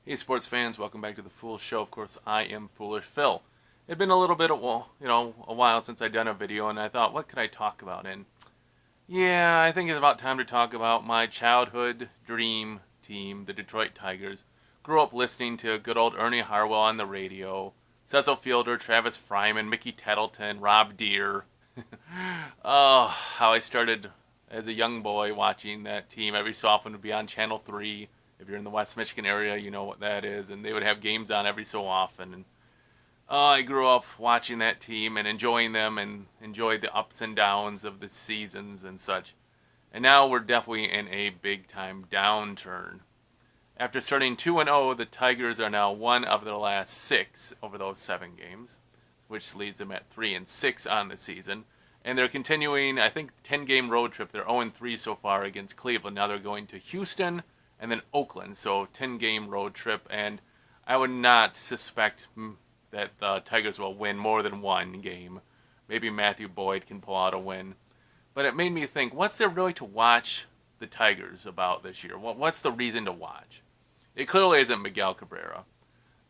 Hey, sports fans! Welcome back to the Foolish Show. Of course, I am Foolish Phil. It'd been a little bit, a while since I'd done a video, and I thought, what could I talk about? And yeah, I think it's about time to talk about my childhood dream team, the Detroit Tigers. Grew up listening to good old Ernie Harwell on the radio, Cecil Fielder, Travis Fryman, Mickey Tettleton, Rob Deere. Oh, how I started as a young boy watching that team. Every so often would be on Channel 3. If you're in the West Michigan area, you know what that is. And they would have games on every so often. And I grew up watching that team and enjoying them and enjoyed the ups and downs of the seasons and such. And now we're definitely in a big-time downturn. After starting 2-0, the Tigers are now one of their last 6 over those 7 games, which leaves them at 3-6 on the season. And they're continuing, I think, 10-game road trip. They're 0-3 so far against Cleveland. Now they're going to Houston and then Oakland. So 10-game road trip. And I would not suspect that the Tigers will win more than one game. Maybe Matthew Boyd can pull out a win. But it made me think, what's there really to watch the Tigers about this year? What's the reason to watch? It clearly isn't Miguel Cabrera.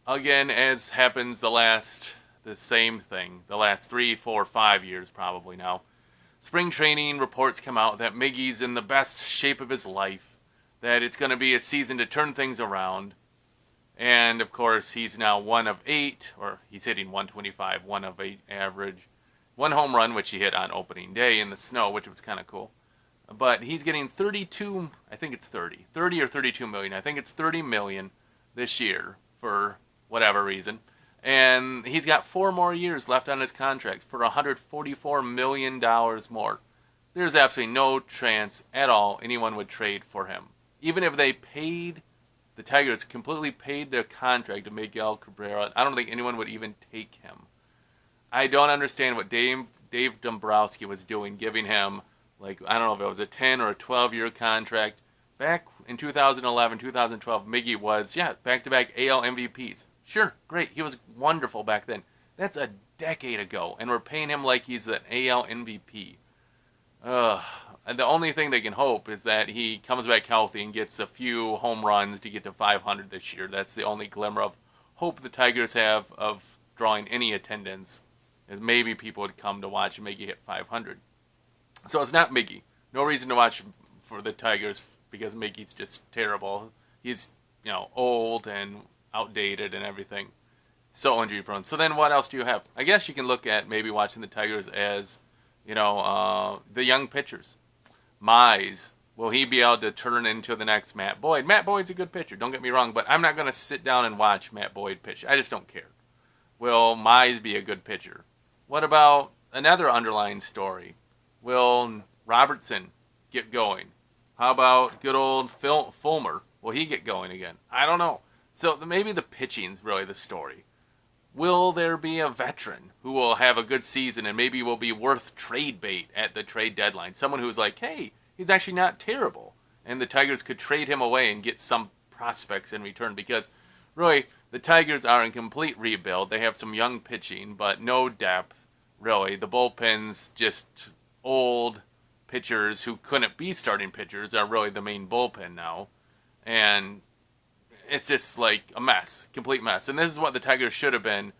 Again, as happens the same thing, the last 3, 4, 5 years probably now. Spring training reports come out that Miggy's in the best shape of his life, that it's going to be a season to turn things around. And, of course, he's now 1 of 8, or he's hitting 125, 1 of 8 average. 1 home run, which he hit on opening day in the snow, which was kind of cool. But he's getting 32, I think it's 30 or 32 million. I think it's 30 million this year for whatever reason. And he's got 4 more years left on his contract for $144 million more. There's absolutely no chance at all anyone would trade for him. Even if they the Tigers completely paid their contract to Miguel Cabrera, I don't think anyone would even take him. I don't understand what Dave Dombrowski was doing, giving him, I don't know if it was a 10 or a 12-year contract. Back in 2011, 2012, Miggy was, back-to-back AL MVPs. Sure, great. He was wonderful back then. That's a decade ago, and we're paying him like he's an AL MVP. And the only thing they can hope is that he comes back healthy and gets a few home runs to get to 500 this year. That's the only glimmer of hope the Tigers have of drawing any attendance, is maybe people would come to watch Miggy hit 500. So it's not Miggy. No reason to watch for the Tigers because Miggy's just terrible. He's, old and outdated and everything. So injury prone. So then what else do you have? I guess you can look at maybe watching the Tigers as, the young pitchers. Mize, will he be able to turn into the next Matt Boyd? Matt Boyd's a good pitcher, don't get me wrong, but I'm not going to sit down and watch Matt Boyd pitch. I just don't care. Will Mize be a good pitcher? What about another underlying story? Will Robertson get going? How about good old Fulmer? Will he get going again? I don't know. So maybe the pitching's really the story. Will there be a veteran who will have a good season and maybe will be worth trade bait at the trade deadline? Someone who's like, hey, he's actually not terrible. And the Tigers could trade him away and get some prospects in return. Because, really, the Tigers are in complete rebuild. They have some young pitching, but no depth, really. The bullpen's just old pitchers who couldn't be starting pitchers are really the main bullpen now. And it's just like a mess, complete mess. And this is what the Tigers should have been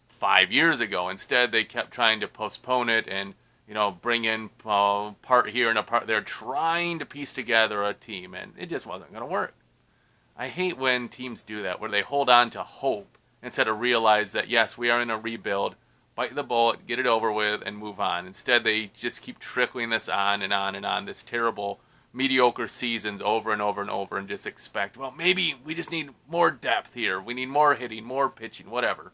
5 years ago. Instead, they kept trying to postpone it and, bring in part here and a part there, trying to piece together a team, and it just wasn't going to work. I hate when teams do that, where they hold on to hope instead of realize that, yes, we are in a rebuild, bite the bullet, get it over with, and move on. Instead, they just keep trickling this on and on and on, this terrible mediocre seasons over and over and over, and just expect, well, maybe we just need more depth here. We need more hitting, more pitching, whatever.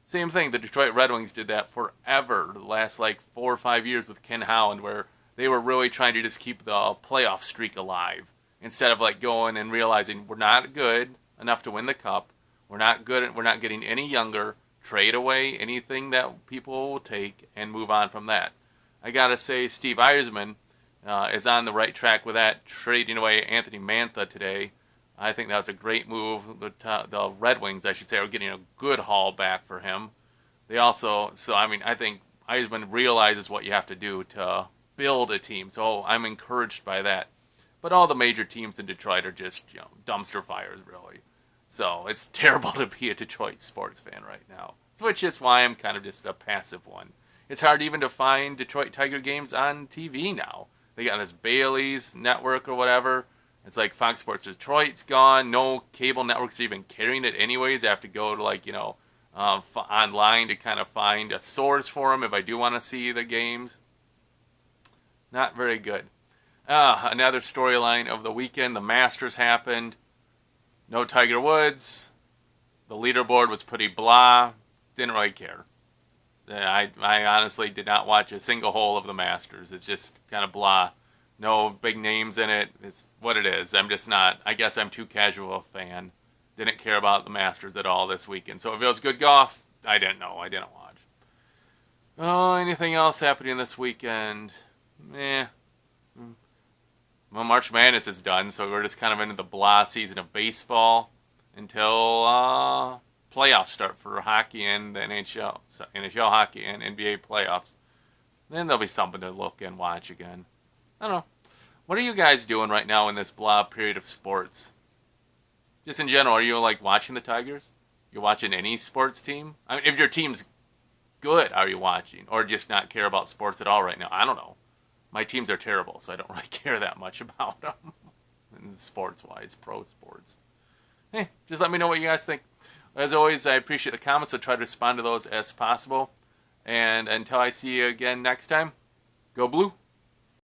Same thing, the Detroit Red Wings did that forever, the last 4 or 5 years with Ken Holland, where they were really trying to just keep the playoff streak alive, instead of going and realizing we're not good enough to win the cup, we're not getting any younger, trade away anything that people will take, and move on from that. I gotta say, Steve Yzerman is on the right track with that, trading away Anthony Mantha today. I think that was a great move. The Red Wings, I should say, are getting a good haul back for him. I think Yzerman realizes what you have to do to build a team, so I'm encouraged by that. But all the major teams in Detroit are just, dumpster fires, really. So it's terrible to be a Detroit sports fan right now. Which is why I'm kind of just a passive one. It's hard even to find Detroit Tiger games on TV now. They got this Bailey's network or whatever. It's like Fox Sports Detroit's gone. No cable networks are even carrying it anyways. I have to go to online to kind of find a source for them if I do want to see the games. Not very good. Another storyline of the weekend. The Masters happened. No Tiger Woods. The leaderboard was pretty blah. Didn't really care. I honestly did not watch a single hole of the Masters. It's just kind of blah. No big names in it. It's what it is. I'm just not. I guess I'm too casual a fan. Didn't care about the Masters at all this weekend. So if it was good golf, I didn't know. I didn't watch. Oh, anything else happening this weekend? Well, March Madness is done, so we're just kind of into the blah season of baseball until playoffs start for hockey and the NHL. So NHL hockey and NBA playoffs. Then there'll be something to look and watch again. I don't know. What are you guys doing right now in this blah period of sports? Just in general, are you watching the Tigers? You watching any sports team? I mean, if your team's good, are you watching? Or just not care about sports at all right now? I don't know. My teams are terrible, so I don't really care that much about them. Sports-wise, pro sports. Hey, just let me know what you guys think. As always, I appreciate the comments. I'll try to respond to those as possible. And until I see you again next time, go blue.